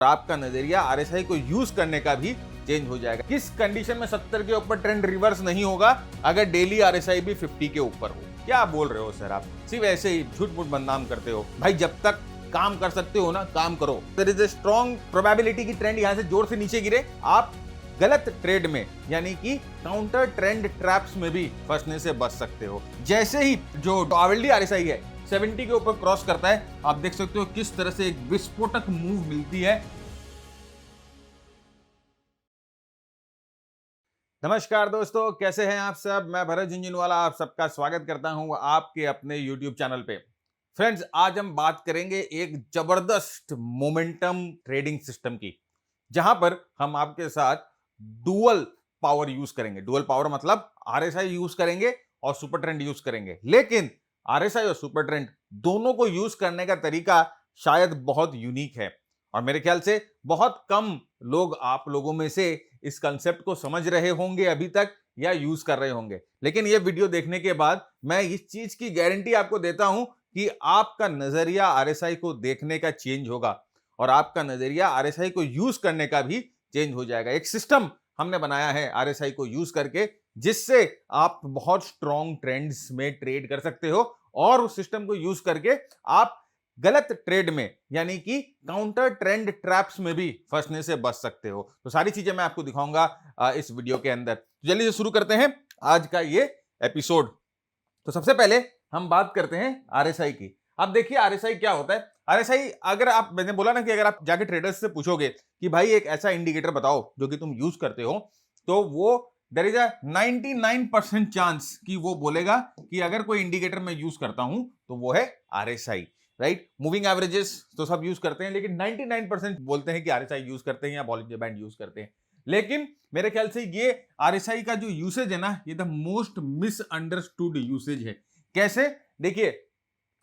आपका नजरिया आरएसआई को यूज करने का भी चेंज हो जाएगा। किस कंडीशन में 70 के ऊपर ट्रेंड रिवर्स नहीं होगा? अगर डेली आरएसआई भी 50 के ऊपर हो। क्या बोल रहे हो सर आप? सिर्फ ऐसे ही झूठ मूठ बदनाम करते हो भाई। जब तक काम कर सकते हो ना, काम करो। There is a strong probability की ट्रेंड यहां से जोर से नीचे गिरे, आप गलत ट्रेड में यानी कि काउंटर ट्रेंड ट्रैप्स में भी फंसने से बच सकते हो। जैसे ही जो आवल्डी आरएसआई है 70 के ऊपर क्रॉस करता है, आप देख सकते हो किस तरह से एक विस्फोटक मूव मिलती है। नमस्कार दोस्तों, कैसे हैं आप सब? मैं भरत झुंझुनवाला आप सबका स्वागत करता हूं आपके अपने YouTube चैनल पे। फ्रेंड्स, आज हम बात करेंगे एक जबरदस्त मोमेंटम ट्रेडिंग सिस्टम की, जहां पर हम आपके साथ डुअल पावर यूज करेंगे। डुअल पावर मतलब आरएसआई यूज करेंगे और सुपर ट्रेंड यूज करेंगे। लेकिन आरएसआई और सुपर ट्रेंड दोनों को यूज करने का तरीका शायद बहुत यूनिक है और मेरे ख्याल से बहुत कम लोग आप लोगों में से इस कंसेप्ट को समझ रहे होंगे अभी तक या यूज कर रहे होंगे। लेकिन यह वीडियो देखने के बाद मैं इस चीज की गारंटी आपको देता हूं कि आपका नजरिया आरएसआई को देखने का चेंज होगा और आपका नजरिया आरएसआई को यूज करने का भी चेंज हो जाएगा। एक सिस्टम हमने बनाया है आरएसआई को यूज करके, जिससे आप बहुत स्ट्रॉन्ग ट्रेंड्स में ट्रेड कर सकते हो और उस सिस्टम को यूज करके आप गलत ट्रेड में यानी कि काउंटर ट्रेंड ट्रैप्स में भी फंसने से बच सकते हो। तो सारी चीजें मैं आपको दिखाऊंगा इस वीडियो के अंदर। तो जल्दी से शुरू करते हैं आज का ये एपिसोड। तो सबसे पहले हम बात करते हैं आरएसआई की। अब देखिए आरएसआई क्या होता है। आरएसआई, अगर आप, मैंने बोला ना कि अगर आप जाके ट्रेडर्स से पूछोगे कि भाई एक ऐसा इंडिकेटर बताओ जो कि तुम यूज करते हो, तो वो देयर इज अ 99% चांस कि वो बोलेगा कि अगर कोई इंडिकेटर मैं यूज करता हूं तो वो है आरएसआई। राइट, मूविंग एवरेजेस तो सब यूज करते हैं, लेकिन 99% बोलते हैं कि आरएसआई यूज करते हैं या बॉलिंजर बैंड यूज करते हैं। लेकिन मेरे ख्याल से ये आरएसआई का जो यूसेज है ना, ये द मोस्ट मिसअंडरस्टूड यूसेज है। कैसे? देखिए,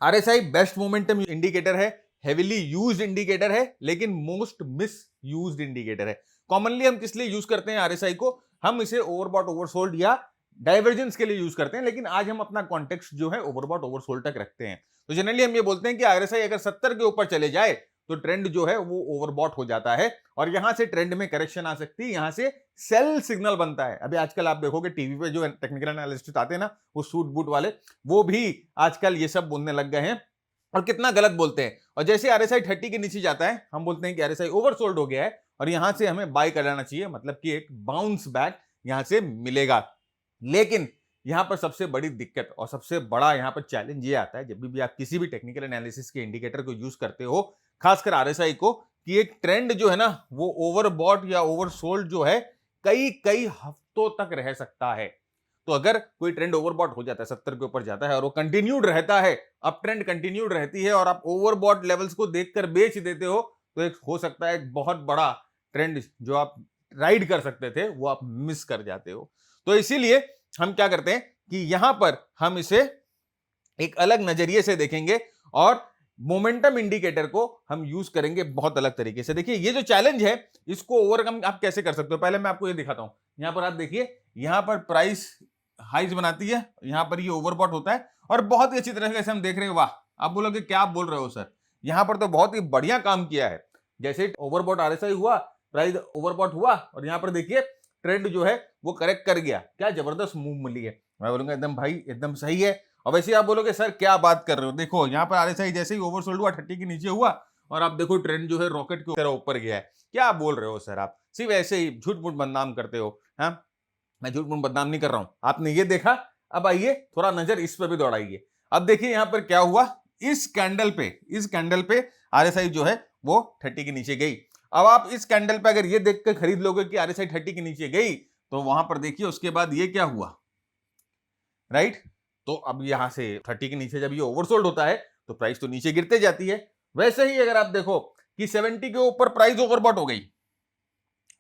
आरएसआई बेस्ट मोमेंटम इंडिकेटर है, हेवीली यूज्ड इंडिकेटर है, लेकिन मोस्ट मिस यूज्ड इंडिकेटर है। कॉमनली हम किस लिए यूज करते हैं आरएसआई को? हम इसे ओवरबॉट ओवरसोल्ड या डाइवर्जेंस के लिए यूज करते हैं, लेकिन आज हम अपना कॉन्टेक्स्ट जो है ओवरबॉट ओवरसोल्ड तक रखते हैं। तो जनरली हम ये बोलते हैं कि आरएसआई अगर 70 के ऊपर चले जाए तो ट्रेंड जो है वो ओवरबॉट हो जाता है और यहां से ट्रेंड में करेक्शन आ सकती है, यहां से सेल सिग्नल बनता है। अभी आजकल आप देखोगे टीवी पे जो टेक्निकल एनालिस्ट आते हैं ना, वो सूट बूट वाले, वो भी आजकल ये सब बोलने लग गए हैं और कितना गलत बोलते हैं। और जैसे आरएसआई 30 के नीचे जाता है, हम बोलते हैं कि आरएसआई ओवरसोल्ड हो गया है और यहां से हमें बाय कर लेना चाहिए, मतलब कि एक बाउंस बैक यहां से मिलेगा। लेकिन यहां पर सबसे बड़ी दिक्कत और सबसे बड़ा यहां पर चैलेंज ये आता है, जब भी आप किसी भी टेक्निकल एनालिसिस के इंडिकेटर को यूज करते हो, खासकर आरएसआई को, कि एक ट्रेंड जो है ना वो ओवरबॉट या ओवरसोल्ड जो है कई कई हफ्तों तक रह सकता है। तो अगर कोई ट्रेंड ओवरबॉट हो जाता है, 70 के ऊपर जाता है और वो कंटिन्यूड रहता है, अप ट्रेंड कंटिन्यूड रहती है और आप ओवरबॉट लेवल्स को देखकर बेच देते हो, तो एक हो सकता है एक बहुत बड़ा ट्रेंड जो आप राइड कर सकते थे वो आप मिस कर जाते हो। तो इसीलिए हम क्या करते हैं कि यहां पर हम इसे एक अलग नजरिए से देखेंगे और मोमेंटम इंडिकेटर को हम यूज करेंगे बहुत अलग तरीके से। देखिए, ये जो चैलेंज है इसको ओवरकम आप कैसे कर सकते हो, पहले मैं आपको ये दिखाता हूं। यहां पर आप देखिए, यहां पर प्राइस हाइज बनाती है, यहां पर ये ओवरबॉट होता है और बहुत ही अच्छी तरह से हम देख रहे हैं। वाह, आप बोलोगे क्या आप बोल रहे हो सर, यहां पर तो बहुत ही बढ़िया काम किया है। जैसे ओवरबॉट आरएसआई हुआ, प्राइस ओवरबॉट हुआ और यहां पर देखिए ट्रेंड जो है वो करेक्ट कर गया। क्या जबरदस्त मूव मिली है। मैं बोलूंगा एकदम भाई एकदम सही है। और वैसे आप बोलोगे सर क्या बात कर रहे हो, देखो यहां पर आरएसआई जैसे ही ओवरसोल्ड हुआ 30 के नीचे हुआ और आप देखो ट्रेंड जो है रॉकेट की तरह ऊपर गया है। क्या बोल रहे हो सर आप? सिर्फ ऐसे ही झूठ मूठ बदनाम करते हो। हाँ, मैं झूठ मूठ बदनाम नहीं कर रहा हूं, आपने ये देखा। अब आइए थोड़ा नजर इस पे भी दौड़ाइए। अब देखिए यहां पर क्या हुआ, इस कैंडल पे आरएसआई जो है वो 30 के नीचे गई। अब आप इस कैंडल पे अगर ये देखकर खरीद लोगे कि आरएसआई 30 के नीचे गई, तो वहां पर देखिए उसके बाद ये क्या हुआ, राइट। तो अब यहां से 30 के नीचे जब ये ओवरसोल्ड होता है तो प्राइस तो नीचे गिरते जाती है। वैसे ही अगर आप देखो कि 70 के ऊपर प्राइस ओवरबॉट हो गई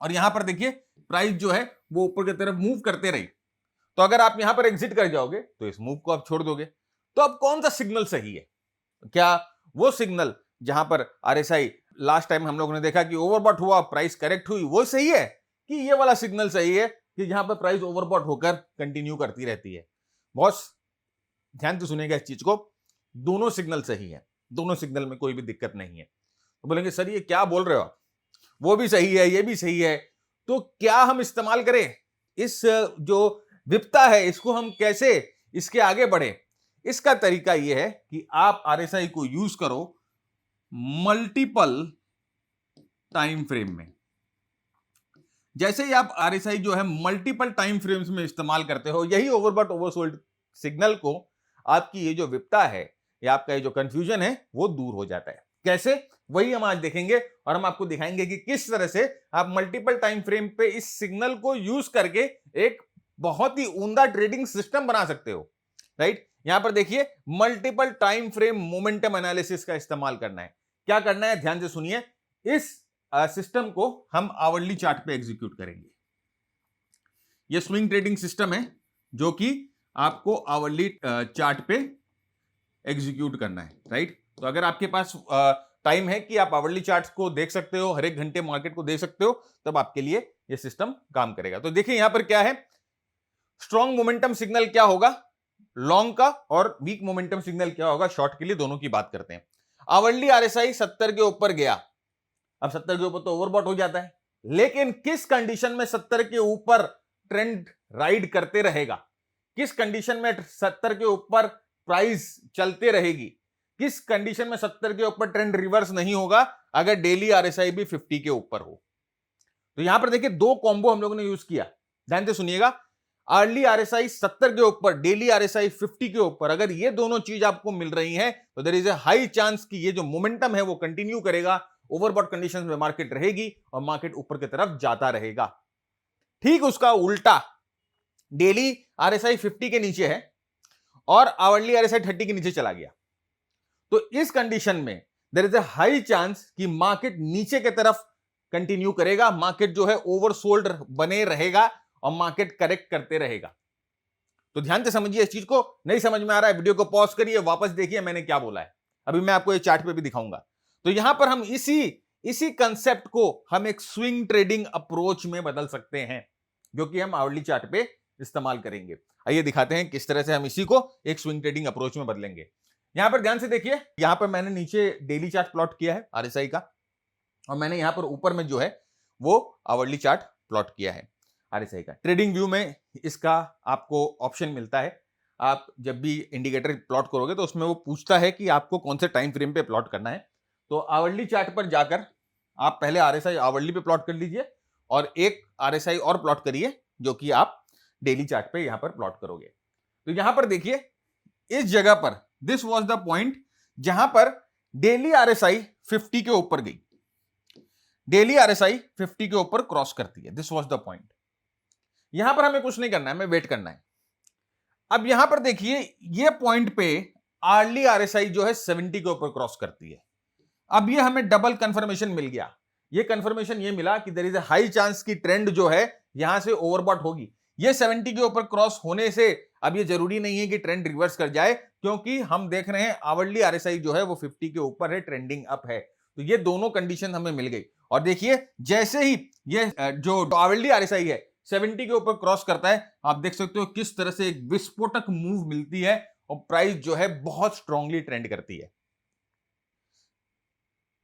और यहां पर देखिए प्राइस जो है वो ऊपर की तरफ मूव करते रही, तो अगर आप यहां पर एग्जिट कर जाओगे तो इस मूव को आप छोड़ दोगे। तो अब कौन सा सिग्नल सही है? क्या वो सिग्नल जहां पर आरएसआई लास्ट टाइम हम लोगों ने देखा कि ओवरबॉट हुआ, प्राइस करेक्ट हुई, वो सही है कि ये वाला सिग्नल सही है कि जहां पर प्राइस ओवरबॉट होकर कंटिन्यू करती रहती है? बॉस ध्यान से सुनेगा इस चीज को, दोनों सिग्नल सही है, दोनों सिग्नल में कोई भी दिक्कत नहीं है। तो बोलेंगे सर ये क्या बोल रहे हो आप? वो भी सही है, ये भी सही है, तो क्या हम इस्तेमाल करें इस जो विपता है, इसको हम कैसे इसके आगे बढ़े? इसका तरीका यह है कि आप आरएसआई को यूज करो मल्टीपल टाइम फ्रेम में। जैसे ही आप आरएसआई जो है मल्टीपल टाइम फ्रेम्स में इस्तेमाल करते हो, यही ओवरबॉट ओवरसोल्ड सिग्नल को आपकी ये जो विपता है या आपका ये जो कंफ्यूजन है वो दूर हो जाता है। कैसे, वही हम आज देखेंगे और हम आपको दिखाएंगे कि किस तरह से आप मल्टीपल टाइम फ्रेम पे इस सिग्नल को यूज करके एक बहुत ही उम्दा ट्रेडिंग सिस्टम बना सकते हो। राइट, यहां पर देखिए multiple time frame momentum analysis का इस्तेमाल करना है। क्या करना है, ध्यान से सुनिए। इस सिस्टम को हम आवरली चार्ट पे एग्जीक्यूट करेंगे। यह स्विंग ट्रेडिंग सिस्टम है जो कि आपको आवरली चार्ट पे एग्जीक्यूट करना है। राइट, तो अगर आपके पास टाइम है कि आप आवरली चार्ट्स को देख सकते हो, हर एक घंटे मार्केट को देख सकते हो, तब आपके लिए यह सिस्टम काम करेगा। तो देखिए यहां पर क्या है, स्ट्रॉन्ग मोमेंटम सिग्नल क्या होगा लॉन्ग का, और वीक मोमेंटम सिग्नल क्या होगा शॉर्ट के लिए, दोनों की बात करते हैं। आवरली आरएसआई 70 के ऊपर गया, अब 70 के ऊपर तो ओवरबॉट हो जाता है, लेकिन किस कंडीशन में 70 के ऊपर ट्रेंड राइड करते रहेगा, किस कंडीशन में 70 के ऊपर प्राइस चलते रहेगी, किस कंडीशन में 70 के ऊपर ट्रेंड रिवर्स नहीं होगा, अगर डेली आरएसआई भी 50 के ऊपर हो। तो यहां पर देखिए दो कॉम्बो हम लोगों ने यूज किया, ध्यान से सुनिएगा। अर्ली आरएसआई 70 के ऊपर, डेली आरएसआई 50 के ऊपर, अगर ये दोनों चीज आपको मिल रही है तो there is a high chance कि ये जो मोमेंटम है वो कंटिन्यू करेगा, ओवरबॉट कंडीशंस में मार्केट रहेगी और मार्केट ऊपर की तरफ जाता रहेगा। ठीक उसका उल्टा, डेली आरएसआई 50 के नीचे है और आवरली आरएसआई 30 के नीचे चला गया, तो इस कंडीशन में there is a high chance कि मार्केट नीचे की तरफ कंटिन्यू करेगा, मार्केट जो है ओवरसोल्ड बने रहेगा और मार्केट करेक्ट करते रहेगा। तो ध्यान से समझिए इस चीज को। नहीं समझ में आ रहा है, वीडियो को पॉज करिए, वापस देखिए मैंने क्या बोला है, अभी मैं आपको ये चार्ट पे भी दिखाऊंगा। तो यहां पर हम इसी कंसेप्ट को हम एक स्विंग ट्रेडिंग अप्रोच में बदल सकते हैं, जो कि हम आवरली चार्ट पे इस्तेमाल करेंगे। आइए दिखाते हैं किस तरह से हम इसी को एक स्विंग ट्रेडिंग अप्रोच में बदलेंगे। यहां पर ध्यान से देखिए, यहां पर मैंने नीचे डेली चार्ट प्लॉट किया है आरएसआई का, और मैंने यहां पर ऊपर में जो है वो आवरली चार्ट प्लॉट किया है आरएसआई का। ट्रेडिंग व्यू में इसका आपको ऑप्शन मिलता है, आप जब भी इंडिकेटर प्लॉट करोगे तो उसमें वो पूछता है कि आपको कौन से टाइम फ्रेम पे प्लॉट करना है। तो आवरली चार्ट पर जाकर आप पहले आरएसआई आवरली पे प्लॉट कर लीजिए और एक आरएसआई और प्लॉट करिए जो कि आप डेली चार्ट पे यहां पर प्लॉट करोगे। तो यहां पर देखिए इस जगह पर दिस वाज द पॉइंट जहां पर डेली आरएसआई 50 के ऊपर गई, डेली आरएसआई 50 के ऊपर क्रॉस करती है, दिस वाज द पॉइंट। यहां पर हमें कुछ नहीं करना है, हमें वेट करना है। अब यहां पर देखिए ये पॉइंट पे अर्ली आरएसआई जो है 70 के ऊपर क्रॉस करती है। अब ये हमें डबल कंफर्मेशन मिल गया, ये कंफर्मेशन ये मिला कि there is a high chance की ट्रेंड जो है यहां से ओवरबॉट होगी। ये 70 के ऊपर क्रॉस होने से अब ये जरूरी नहीं है कि ट्रेंड रिवर्स कर जाए, क्योंकि हम देख रहे हैं आवरली आरएसआई जो है वो 50 के ऊपर है, ट्रेंडिंग अप है। तो ये दोनों कंडीशन हमें मिल गई, और देखिए जैसे ही ये जो आवरली आरएसआई है 70 के ऊपर क्रॉस करता है, आप देख सकते हो किस तरह से एक विस्फोटक मूव मिलती है और प्राइस जो है बहुत स्ट्रांगली ट्रेंड करती है।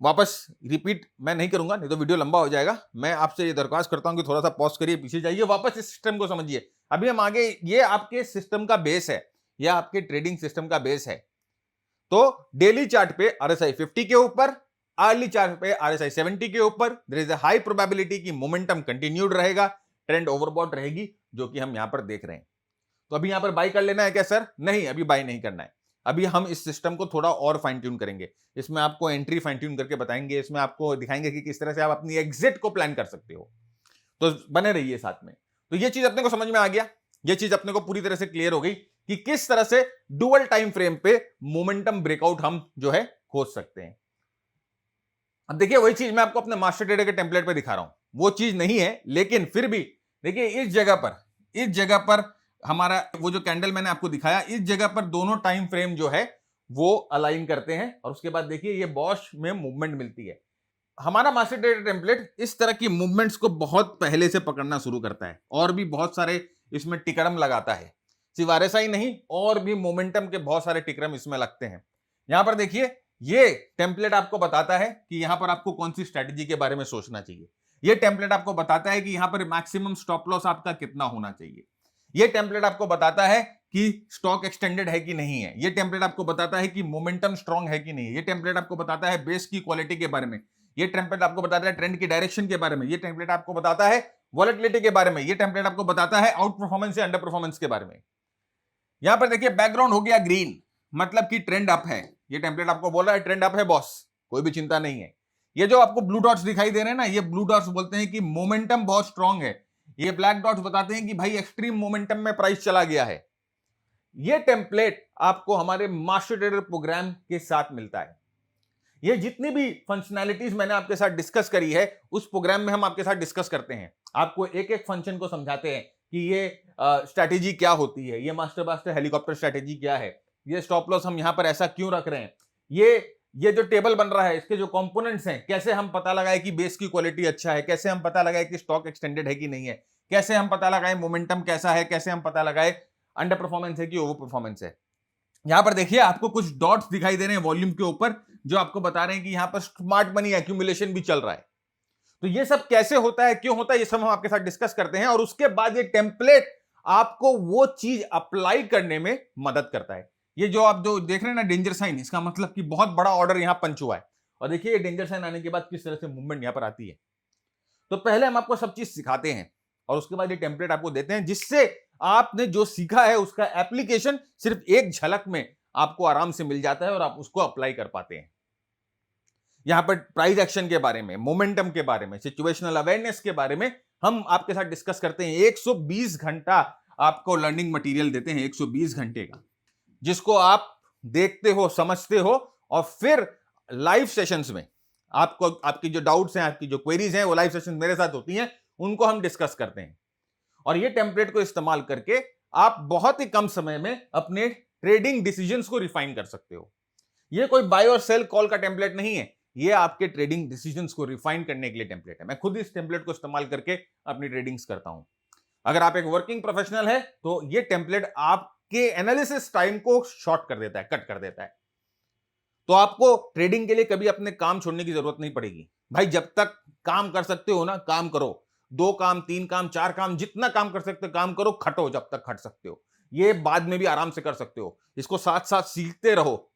वापस रिपीट मैं नहीं करूंगा, नहीं तो वीडियो लंबा हो जाएगा। मैं आपसे ये दरख्वास्त करता हूं कि थोड़ा सा पॉज करिए, पीछे जाइए, वापस इस सिस्टम को समझिए। अभी हम आगे, ये आपके सिस्टम का बेस है, यह आपके ट्रेडिंग सिस्टम का बेस है। तो डेली चार्ट पे आरएसआई 50 के ऊपर, अर्ली चार्ट पे आरएसआई 70 के ऊपर, there is a high probability कि मोमेंटम कंटिन्यूड रहेगा, ट्रेंड ओवरबॉट रहेगी, जो कि हम यहां पर देख रहे हैं। तो अभी यहां पर बाय कर लेना है क्या सर? नहीं, अभी बाय नहीं करना है। अभी हम इस सिस्टम को थोड़ा और फाइन ट्यून करेंगे, इसमें आपको एंट्री फाइन ट्यून करके बताएंगे, इसमें आपको दिखाएंगे कि किस तरह से आप अपनी एग्जिट को प्लान कर सकते हो। तो बने रहिए साथ में। तो ये चीज अपने को समझ में आ गया, ये चीज अपने को पूरी तरह से क्लियर हो गई कि किस तरह से डुअल टाइम फ्रेम पे मोमेंटम ब्रेकआउट हम जो है खोज सकते हैं। अब देखिए वही चीज मैं आपको अपने मास्टर ट्रेडर के टेम्पलेट पे दिखा रहा हूं, वो चीज नहीं है, लेकिन फिर भी देखिए इस जगह पर हमारा वो जो कैंडल मैंने आपको दिखाया, इस जगह पर दोनों टाइम फ्रेम जो है वो अलाइन करते हैं, और उसके बाद देखिए ये बॉश में मूवमेंट मिलती है। हमारा मास्टर ट्रेडर टेम्पलेट इस तरह की मूवमेंट्स को बहुत पहले से पकड़ना शुरू करता है, और भी बहुत सारे इसमें टिकरम लगाता है, सिर्फ आरएसआई नहीं और भी मोमेंटम के बहुत सारे टिकरम इसमें लगते हैं। यहां पर देखिए ये टेम्पलेट आपको बताता है कि यहां पर आपको कौन सी स्ट्रेटेजी के बारे में सोचना चाहिए। ये टेम्पलेट आपको बताता है कि यहां पर मैक्सिमम स्टॉप लॉस आपका कितना होना चाहिए। ये टेम्पलेट आपको बताता है कि स्टॉक एक्सटेंडेड है कि नहीं है। ये टेम्पलेट आपको बताता है कि मोमेंटम स्ट्रांग है कि नहीं है। ये टेम्पलेट आपको बताता है बेस की क्वालिटी के बारे में। ये टेम्पलेट आपको बताता है ट्रेंड की डायरेक्शन के बारे में। ये टेम्पलेट आपको बताता है वॉलेटिलिटी के बारे में। ये टेम्पलेट आपको बताता है आउट परफॉर्मेंस या अंडर परफॉर्मेंस के बारे में। यहां पर देखिए बैकग्राउंड हो गया ग्रीन, मतलब कि ट्रेंड अप है। ये टेम्पलेट आपको बोल रहा है ट्रेंड अप है बॉस, कोई भी चिंता नहीं है। ये जो आपको ब्लू डॉट्स दिखाई दे रहे हैं ना, ये ब्लू डॉट्स बोलते हैं कि मोमेंटम बहुत स्ट्रांग है। ये ब्लैक डॉट्स बताते हैं कि भाई एक्सट्रीम मोमेंटम में प्राइस चला गया है। ये टेम्पलेट आपको हमारे मास्टर ट्रेडर प्रोग्राम के साथ मिलता है। ये जितनी भी फंक्शनैलिटीज मैंने आपके साथ डिस्कस करी है उस प्रोग्राम में हम आपके साथ डिस्कस करते हैं। आपको एक एक फंक्शन को समझाते हैं कि ये स्ट्रैटेजी क्या होती है, ये मास्टर हेलीकॉप्टर स्ट्रैटेजी क्या है, ये स्टॉप लॉस हम यहां पर ऐसा क्यों रख रहे हैं, ये जो टेबल बन रहा है इसके जो कंपोनेंट्स हैं, कैसे हम पता लगाए कि बेस की क्वालिटी अच्छा है, कैसे हम पता लगाए कि स्टॉक एक्सटेंडेड है कि नहीं है, कैसे हम पता लगाए मोमेंटम कैसा है, कैसे हम पता लगाए अंडर परफॉर्मेंस है कि ओवर परफॉर्मेंस है। यहां पर देखिए आपको कुछ डॉट्स दिखाई दे रहे हैं वॉल्यूम के ऊपर, जो आपको बता रहे हैं कि यहां पर स्मार्ट मनी एक्यूमुलेशन भी चल रहा है। तो ये सब कैसे होता है, क्यों होता है, ये सब हम आपके साथ डिस्कस करते हैं। और उसके बाद ये टेम्पलेट आपको वो चीज अप्लाई करने में मदद करता है। ये जो आप जो देख रहे हैं ना डेंजर साइन, इसका मतलब कि बहुत बड़ा ऑर्डर यहां पंच हुआ है। और देखिए ये डेंजर साइन आने के बाद किस तरह से मूवमेंट यहां पर आती है। तो पहले हम आपको सब चीज सिखाते हैं और उसके बाद ये टेम्पलेट आपको देते हैं, जिससे आपने जो सीखा है उसका एप्लीकेशन सिर्फ एक झलक में आपको आराम से मिल जाता है और आप उसको अप्लाई कर पाते हैं। यहां पर प्राइस एक्शन के बारे में, मोमेंटम के बारे में, सिचुएशनल अवेयरनेस के बारे में हम आपके साथ डिस्कस करते हैं। 120 घंटा आपको लर्निंग मटेरियल देते हैं, 120 घंटे का, जिसको आप देखते हो, समझते हो और फिर लाइव सेशंस में आपको आपकी जो डाउट्स हैं, आपकी जो क्वेरीज हैं, वो लाइव सेशंस मेरे साथ होती हैं, उनको हम डिस्कस करते हैं। और ये टेम्पलेट को इस्तेमाल करके आप बहुत ही कम समय में अपने ट्रेडिंग डिसीजंस को रिफाइन कर सकते हो। ये कोई बाय और सेल कॉल का टेम्पलेट नहीं है, ये आपके ट्रेडिंग डिसीजंस को रिफाइन करने के लिए टेम्पलेट है। मैं खुद इस टेम्पलेट को इस्तेमाल करके अपनी ट्रेडिंग्स करता हूं। अगर आप एक वर्किंग प्रोफेशनल है तो ये टेम्पलेट आपके एनालिसिस टाइम को शॉर्ट कर देता है, कट कर देता है। तो आपको ट्रेडिंग के लिए कभी अपने काम छोड़ने की जरूरत नहीं पड़ेगी। भाई जब तक काम कर सकते हो ना, काम करो। 2 काम, 3 काम, 4 काम, जितना काम कर सकते हो काम करो, खटो जब तक खट सकते हो। ये बाद में भी आराम से कर सकते हो। इसको साथ साथ सीखते रहो।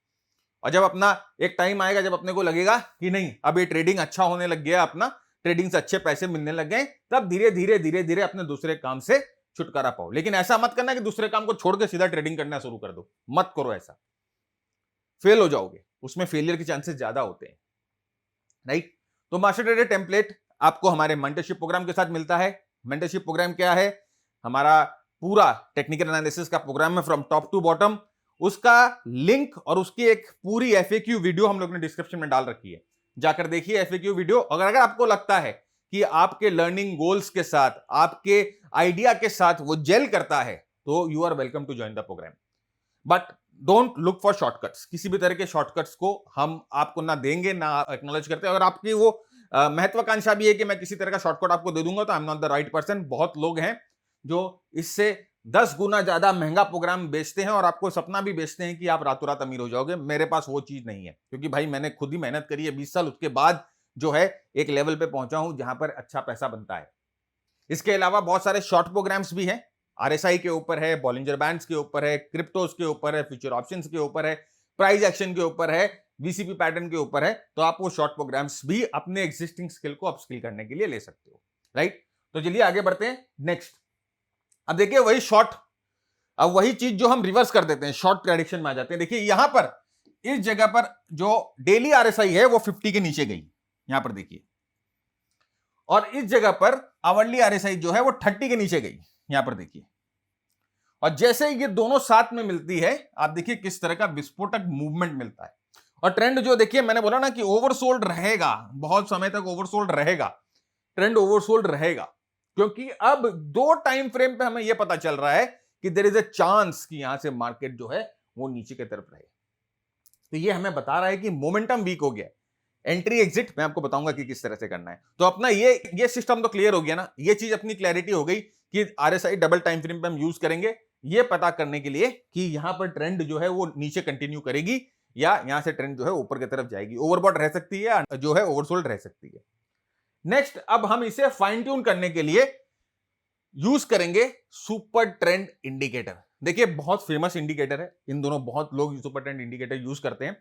और जब अपना एक टाइम आएगा जब अपने को लगेगा कि नहीं अब ये ट्रेडिंग अच्छा होने लग गया, अपना ट्रेडिंग से अच्छे पैसे मिलने लग गए, तब धीरे धीरे अपने दूसरे काम से छुटकारा पाओ। लेकिन ऐसा मत करना कि दूसरे काम को छोड़ के सीधा ट्रेडिंग करना शुरू कर दो, मत करो ऐसा, फेल हो जाओगे, उसमें फेलियर के चांसेस ज्यादा होते हैं, राइट। तो मास्टर ट्रेडर टेम्पलेट आपको हमारे मेंटरशिप प्रोग्राम के साथ मिलता है। मेंटरशिप प्रोग्राम क्या है? हमारा पूरा टेक्निकल एनालिसिस का प्रोग्राम है फ्रॉम टॉप टू बॉटम। उसका लिंक और उसकी एक पूरी एफएक्यू वीडियो हम लोग ने डिस्क्रिप्शन में डाल रखी है, जाकर देखिए एफएक्यू वीडियो। अगर आपको लगता है कि आपके लर्निंग गोल्स के साथ, आपके आइडिया के साथ वो जेल करता है, तो you are welcome to join the program. But don't look for shortcuts. किसी भी तरह के शॉर्टकट्स को हम आपको ना देंगे, ना एक्नॉलेज करते। अगर आपकी वो महत्वाकांक्षा भी है कि मैं किसी तरह का शॉर्टकट आपको दे दूंगा, तो I am not the right person. बहुत लोग हैं जो इससे 10 गुना ज्यादा महंगा प्रोग्राम बेचते हैं और आपको सपना भी बेचते हैं कि आप रातों रात अमीर हो जाओगे। मेरे पास वो चीज नहीं है, क्योंकि भाई मैंने खुद ही मेहनत करी है 20 साल, उसके बाद जो है एक लेवल पे पहुंचा हूं जहां पर अच्छा पैसा बनता है। इसके अलावा बहुत सारे शॉर्ट प्रोग्राम्स भी हैं। आरएसआई के ऊपर है, बॉलिंजर बैंड्स के ऊपर है, क्रिप्टोस के ऊपर है, फ्यूचर ऑप्शंस के ऊपर है, प्राइस एक्शन के ऊपर है, वीसीपी पैटर्न के ऊपर है। तो आप वो शॉर्ट प्रोग्राम्स भी अपने एग्जिस्टिंग स्किल को अपस्किल करने के लिए ले सकते हो, राइट। तो चलिए आगे बढ़ते हैं नेक्स्ट। अब देखिए वही शॉर्ट, अब वही चीज जो हम रिवर्स कर देते हैं, शॉर्ट प्रेडिक्शन में आ जाते हैं। देखिए यहां पर इस जगह पर जो डेली आरएसआई है वो 50 के नीचे गई, यहां पर देखिए। और इस जगह पर आवरली आरएसआई जो है वो 30 के नीचे गई, यहां पर देखिए। और जैसे ये दोनों साथ में मिलती है, आप देखिए किस तरह का विस्फोटक मूवमेंट मिलता है। और ट्रेंड जो देखिए, मैंने बोला ना कि ओवरसोल्ड रहेगा, बहुत समय तक ओवरसोल्ड रहेगा, ट्रेंड ओवरसोल्ड रहेगा, क्योंकि अब 2 टाइम फ्रेम पे हमें यह पता चल रहा है कि देयर इज अ चांस कि यहां से मार्केट जो है वो नीचे की तरफ रहे। तो ये हमें बता रहा है कि मोमेंटम वीक हो गया। एंट्री एग्जिट मैं आपको बताऊंगा कि किस तरह से करना है। तो अपना ये सिस्टम तो क्लियर हो गया ना, ये चीज अपनी क्लैरिटी हो गई कि आरएसआई डबल टाइम फ्रेम पे हम यूज करेंगे ये पता करने के लिए कि यहां पर ट्रेंड जो है वो नीचे कंटिन्यू करेगी या यहां से ट्रेंड जो है ऊपर की तरफ जाएगी, ओवरबॉट रह सकती है, जो है ओवरसोल्ड रह सकती है। नेक्स्ट, अब हम इसे फाइन ट्यून करने के लिए यूज करेंगे सुपर ट्रेंड इंडिकेटर। देखिए बहुत फेमस इंडिकेटर है, इन दोनों बहुत लोग सुपर ट्रेंड इंडिकेटर यूज करते हैं।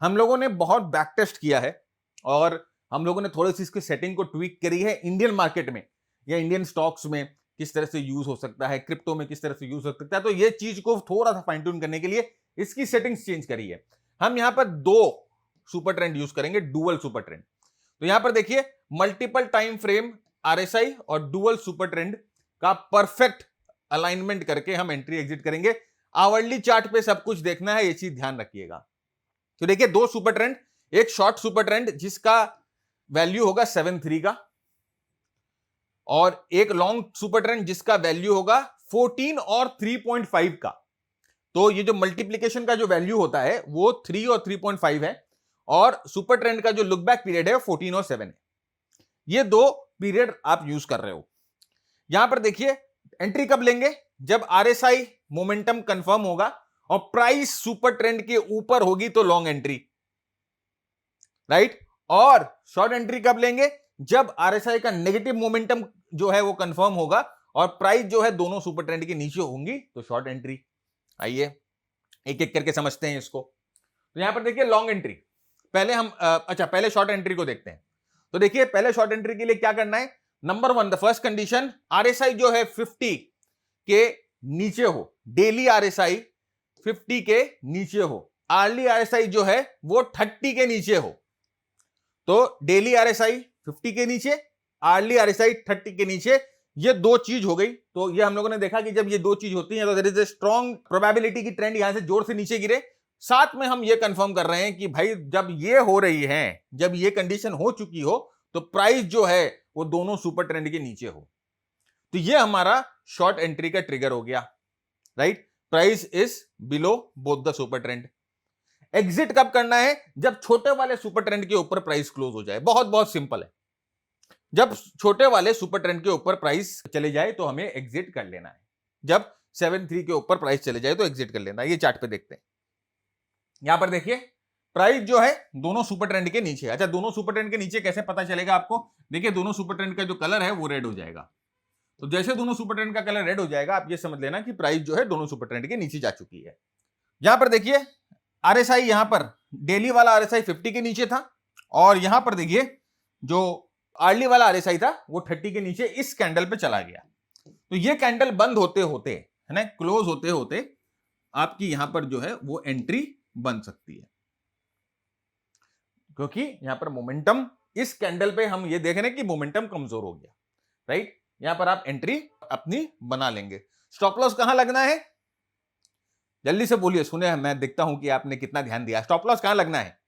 हम लोगों ने बहुत बैक टेस्ट किया है और हम लोगों ने थोड़ी सी इसकी सेटिंग को ट्वीक करी है। इंडियन मार्केट में या इंडियन स्टॉक्स में किस तरह से यूज हो सकता है, क्रिप्टो में किस तरह से यूज हो सकता है, तो ये चीज को थोड़ा सा फाइन ट्यून करने के लिए इसकी सेटिंग्स चेंज करी है। हम यहां पर दो सुपर ट्रेंड यूज करेंगे, डुअल सुपर ट्रेंड। तो यहां पर देखिए मल्टीपल टाइम फ्रेम आरएसआई और डुअल सुपर ट्रेंड का परफेक्ट अलाइनमेंट करके हम एंट्री एग्जिट करेंगे। आवरली चार्ट पे सब कुछ देखना है, ये चीज ध्यान रखिएगा। तो देखिए दो सुपर ट्रेंड, एक शॉर्ट सुपर ट्रेंड जिसका वैल्यू होगा 7.3 का, और एक लॉन्ग सुपर ट्रेंड जिसका वैल्यू होगा 14 और 3.5 का। तो ये जो मल्टीप्लीकेशन का जो वैल्यू होता है वो 3 और 3.5 है, और सुपर ट्रेंड का जो लुक बैक पीरियड है 14 और 7 है। ये दो पीरियड आप यूज कर रहे हो। यहां पर देखिए एंट्री कब लेंगे, जब आरएसआई मोमेंटम कंफर्म होगा और प्राइस सुपर ट्रेंड के ऊपर होगी तो लॉन्ग एंट्री, राइट। और शॉर्ट एंट्री कब लेंगे, जब आरएसआई का नेगेटिव मोमेंटम जो है वो कंफर्म होगा और प्राइस जो है दोनों सुपर ट्रेंड के नीचे होंगी तो शॉर्ट एंट्री। आइए एक एक करके समझते हैं इसको। तो यहां पर देखिए लॉन्ग एंट्री, पहले हम पहले शॉर्ट एंट्री को देखते हैं। तो देखिए पहले शॉर्ट एंट्री के लिए क्या करना है, number 1 the first condition, RSI जो है 50 के नीचे हो, डेली आरएसआई 50 के नीचे हो, आर्ली आरएसआई जो है वो 30 के नीचे हो। तो डेली आरएसआई 50 के नीचे, आर्ली आरएसआई 30 के नीचे, ये दो चीज हो गई। तो ये हम लोगों ने देखा कि जब ये दो चीज होती है तो there is a strong probability की ट्रेंड यहां से जोर से नीचे गिरे। साथ में हम ये कंफर्म कर रहे हैं कि भाई जब ये हो रही है, जब ये कंडीशन हो चुकी हो तो प्राइस जो है वो दोनों सुपर ट्रेंड के नीचे हो, तो ये हमारा शॉर्ट एंट्री का ट्रिगर हो गया, right. Price is below both the super trend. Exit कब करना है, जब छोटे वाले सुपर ट्रेंड के ऊपर प्राइस क्लोज हो जाए। बहुत बहुत सिंपल है, जब छोटे वाले सुपर ट्रेंड के ऊपर प्राइस चले जाए तो हमें एग्जिट कर लेना है। जब 7.3 के ऊपर प्राइस चले जाए तो एग्जिट कर लेना है। ये चार्ट पे देखते हैं, यहां पर देखिए प्राइस जो है दोनों सुपर ट्रेंड के नीचे। अच्छा, दोनों सुपर ट्रेंड के नीचे कैसे पता चलेगा आपको, देखिए दोनों सुपर ट्रेंड का जो कलर है वो रेड हो जाएगा। तो जैसे दोनों सुपर ट्रेंड का कलर रेड हो जाएगा आप ये समझ लेना कि प्राइस जो है दोनों सुपर ट्रेंड के नीचे जा चुकी है। यहां पर देखिए आरएसआई, यहां पर डेली वाला आरएसआई 50 के नीचे था, और यहां पर देखिए जो आर्ली वाला आरएसआई था वो 30 के नीचे इस कैंडल पे चला गया। तो ये कैंडल बंद होते होते है ना, क्लोज होते होते आपकी यहां पर जो है वो एंट्री बन सकती है, क्योंकि यहां पर मोमेंटम, इस कैंडल पे हम ये देख रहे हैं कि मोमेंटम कमजोर हो गया, राइट। यहां पर आप एंट्री अपनी बना लेंगे। स्टॉप लॉस कहां लगना है, जल्दी से बोलिए, सुने, मैं देखता हूं कि आपने कितना ध्यान दिया। स्टॉप लॉस कहां लगना है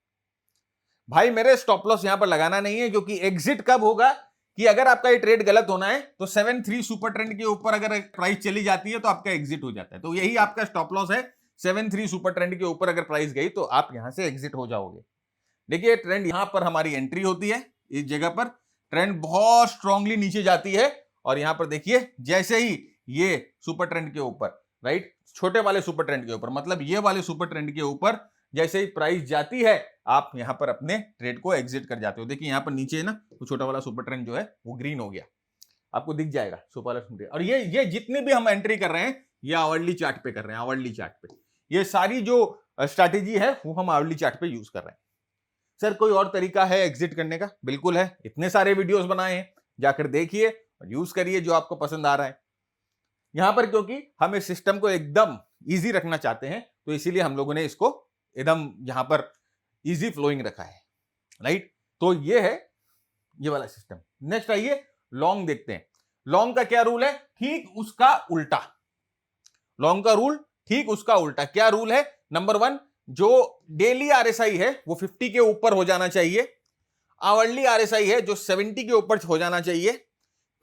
भाई मेरे, स्टॉप लॉस यहां पर लगाना नहीं है, क्योंकि एग्जिट कब होगा कि अगर आपका ये ट्रेड गलत होना है तो 7.3 सुपर ट्रेंड के ऊपर अगर प्राइस चली जाती है तो आपका एग्जिट हो जाता है। तो यही आपका स्टॉप लॉस है, 7.3 सुपर ट्रेंड के ऊपर अगर प्राइस गई तो आप यहां से एग्जिट हो जाओगे। देखिए ट्रेंड यहां पर हमारी एंट्री होती है, इस जगह पर ट्रेंड बहुत स्ट्रांगली नीचे जाती है, और यहां पर देखिए जैसे ही ये सुपर ट्रेंड के ऊपर, राइट, छोटे वाले सुपर ट्रेंड के ऊपर, मतलब ये वाले सुपर ट्रेंड के ऊपर जैसे ही प्राइस जाती है आप यहां पर अपने ट्रेड को एग्जिट कर जाते हो। देखिए यहां पर नीचे है ना, तो छोटा वाला सुपर ट्रेंड जो है वो ग्रीन हो गया, आपको दिख जाएगा सुपर ट्रेंड। और ये जितने भी हम एंट्री कर रहे हैं ये आवरली चार्ट पे कर रहे हैं, आवरली चार्ट पे। ये सारी जो स्ट्रैटेजी है वो हम आवरली चार्ट पे यूज कर रहे हैं। सर कोई और तरीका है एग्जिट करने का, बिल्कुल है, इतने सारे वीडियोस बनाए हैं, जाकर देखिए और यूज करिए जो आपको पसंद आ रहा है। यहां पर क्योंकि हम इस सिस्टम को एकदम इजी रखना चाहते हैं तो इसीलिए हम लोगों ने इसको एकदम यहां पर इजी फ्लोइंग रखा है, राइट। तो ये है ये वाला सिस्टम। नेक्स्ट आइए लॉन्ग देखते हैं। लॉन्ग का क्या रूल है, ठीक उसका उल्टा। लॉन्ग का रूल ठीक उसका उल्टा। क्या रूल है, नंबर 1, जो डेली आरएसआई है वो 50 के ऊपर हो जाना चाहिए, आवरली आरएसआई है जो 70 के ऊपर हो जाना चाहिए,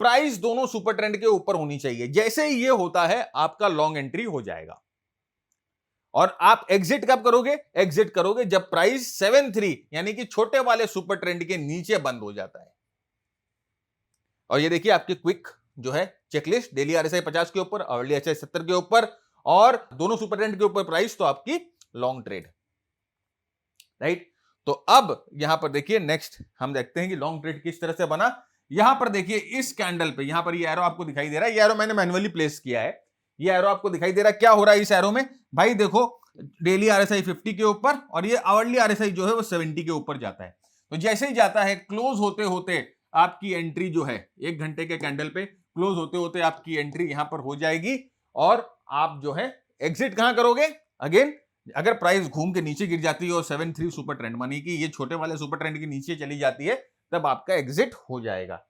प्राइस दोनों सुपर ट्रेंड के ऊपर होनी चाहिए। जैसे ही ये होता है आपका लॉन्ग एंट्री हो जाएगा। और आप एग्जिट कब करोगे, एग्जिट करोगे जब प्राइस 7.3 यानी कि छोटे वाले सुपर ट्रेंड के नीचे बंद हो जाता है। और ये देखिए आपकी क्विक जो है चेकलिस्ट, डेली आरएसआई 50 के ऊपर, आवरली आरएसआई 70 के ऊपर और दोनों सुपर ट्रेंड के ऊपर प्राइस, तो आपकी लॉन्ग ट्रेड। राइट। तो अब यहां पर देखिए नेक्स्ट हम देखते हैं कि लॉन्ग ट्रेड किस तरह से बना। यहां पर देखिए इस कैंडल पे यहां पर ये एरो आपको दिखाई दे रहा है, ये एरो मैंने मैन्युअली प्लेस किया है, ये एरो आपको दिखाई दे रहा है। क्या हो रहा है इस एरो में भाई, देखो डेली आरएसआई 50 के ऊपर और ये आवरली आरएसआई जो है वो 70 के ऊपर जाता है। तो जैसे ही जाता है क्लोज होते होते आपकी एंट्री जो है 1 घंटे के कैंडल पे क्लोज होते होते आपकी एंट्री यहां पर हो जाएगी और आप जो है एग्जिट कहां करोगे। अगेन अगर प्राइस घूम के नीचे गिर जाती है और 73 सुपर ट्रेंड मानी कि ये छोटे वाले सुपर ट्रेंड के नीचे चली जाती है, तब आपका एग्जिट हो जाएगा।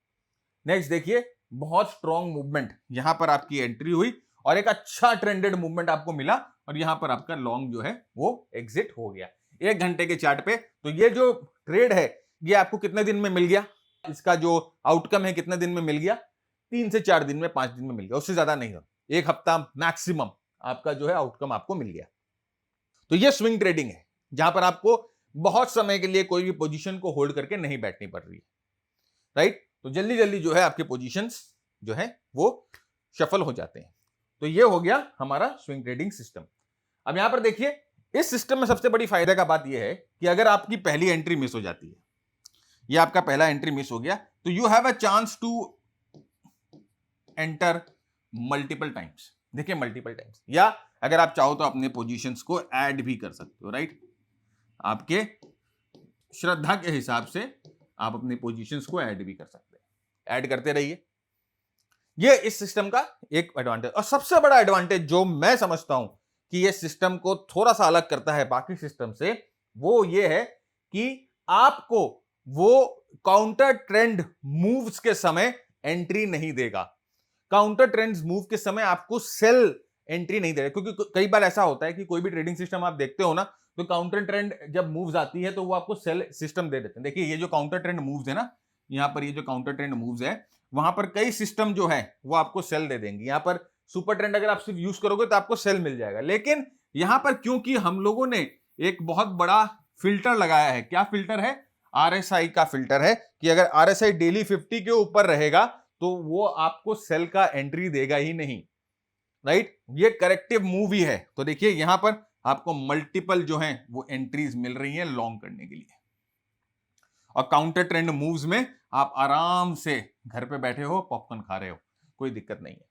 नेक्स्ट देखिए बहुत स्ट्रॉन्ग मूवमेंट, यहां पर आपकी एंट्री हुई और एक अच्छा ट्रेंडेड मूवमेंट आपको मिला और यहां पर आपका लॉन्ग जो है वो एग्जिट हो गया 1 घंटे के चार्ट पे। तो ये जो ट्रेड है ये आपको कितने दिन में मिल गया, इसका जो आउटकम है कितने दिन में मिल गया, 3 से 4 दिन में, 5 दिन में मिल गया, उससे ज्यादा नहीं हो, 1 हफ्ता मैक्सिमम आपका जो है आउटकम आपको मिल गया। तो ये स्विंग ट्रेडिंग है जहां पर आपको बहुत समय के लिए कोई भी पोजीशन को होल्ड करके नहीं बैठनी पड़ रही है, राइट। तो जल्दी जल्दी जो है आपके पोजीशंस जो है वो शफल हो जाते हैं। तो ये हो गया हमारा स्विंग ट्रेडिंग सिस्टम। अब यहां पर देखिए इस सिस्टम में सबसे बड़ी फायदा का बात यह है कि अगर आपकी पहली एंट्री मिस हो जाती है, ये आपका पहला एंट्री मिस हो गया, तो you have a chance to enter multiple times. देखिए मल्टीपल टाइम्स, या अगर आप चाहो तो अपने पोजीशंस को ऐड भी कर सकते हो, राइट। आपके श्रद्धा के हिसाब से आप अपने पोजीशंस को ऐड भी कर सकते हैं, ऐड करते रहिए। ये इस सिस्टम का एक एडवांटेज, और सबसे बड़ा एडवांटेज जो मैं समझता हूं कि ये सिस्टम को थोड़ा सा अलग करता है बाकी सिस्टम से, वो ये है कि आपको वो काउंटर ट्रेंड मूव्स के समय एंट्री नहीं देगा। काउंटर ट्रेंड मूव के समय आपको सेल एंट्री नहीं देगा, क्योंकि कई बार ऐसा होता है कि कोई भी ट्रेडिंग सिस्टम आप देखते हो ना, तो काउंटर ट्रेंड जब मूव्स आती है तो वो आपको सेल सिस्टम दे देते हैं। देखिए ये जो काउंटर ट्रेंड मूव्स है ना, यहां पर ये जो काउंटर ट्रेंड मूव्स है, वहां पर कई सिस्टम जो है वो आपको सेल दे देंगे। यहां पर सुपर ट्रेंड अगर आप सिर्फ यूज करोगे तो आपको सेल मिल जाएगा, लेकिन यहां पर क्योंकि हम लोगों ने एक बहुत बड़ा फिल्टर लगाया है, क्या फिल्टर है, आरएसआई का फिल्टर है, कि अगर आरएसआई डेली 50 के ऊपर रहेगा तो वो आपको सेल का एंट्री देगा ही नहीं, राइट। ये करेक्टिव मूव ही है। तो देखिए यहां पर आपको मल्टीपल जो है वो एंट्रीज मिल रही हैं लॉन्ग करने के लिए, और काउंटर ट्रेंड मूव्स में आप आराम से घर पे बैठे हो, पॉपकॉर्न खा रहे हो, कोई दिक्कत नहीं है।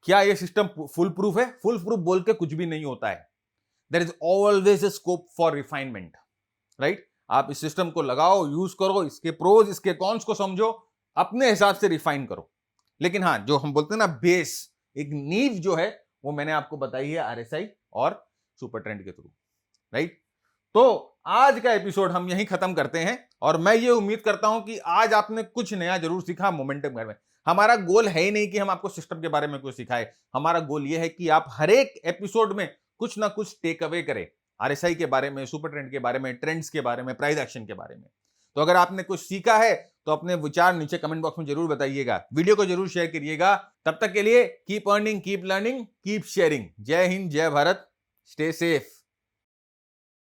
क्या ये सिस्टम फुल प्रूफ है? फुल प्रूफ बोल के कुछ भी नहीं होता है। There is always a scope for refinement, right. आप इस सिस्टम को लगाओ, यूज करो, इसके प्रोज इसके कॉन्स को समझो, अपने हिसाब से रिफाइन करो। लेकिन हाँ, जो हम बोलते हैं ना बेस, एक नींव जो है वो मैंने आपको बताई है आरएसआई और सुपर ट्रेंड के थ्रू, राइट। तो आज का एपिसोड हम यहीं खत्म करते हैं, और मैं ये उम्मीद करता हूं कि आज आपने कुछ नया जरूर सीखा मोमेंटम के बारे में। हमारा गोल है ही नहीं कि हम आपको सिस्टम के बारे में कुछ सिखाए, हमारा गोल ये है कि आप हर एक एपिसोड में कुछ ना कुछ टेक अवे करें, आरएसआई के बारे में, सुपर ट्रेंड के बारे में, ट्रेंड्स के बारे में, प्राइस एक्शन के बारे में। तो अगर आपने कुछ सीखा है तो अपने विचार नीचे कमेंट बॉक्स में जरूर बताइएगा, वीडियो को जरूर शेयर करिएगा। तब तक के लिए keep earning, keep learning, keep sharing. जय हिंद, जय भारत, स्टे सेफ।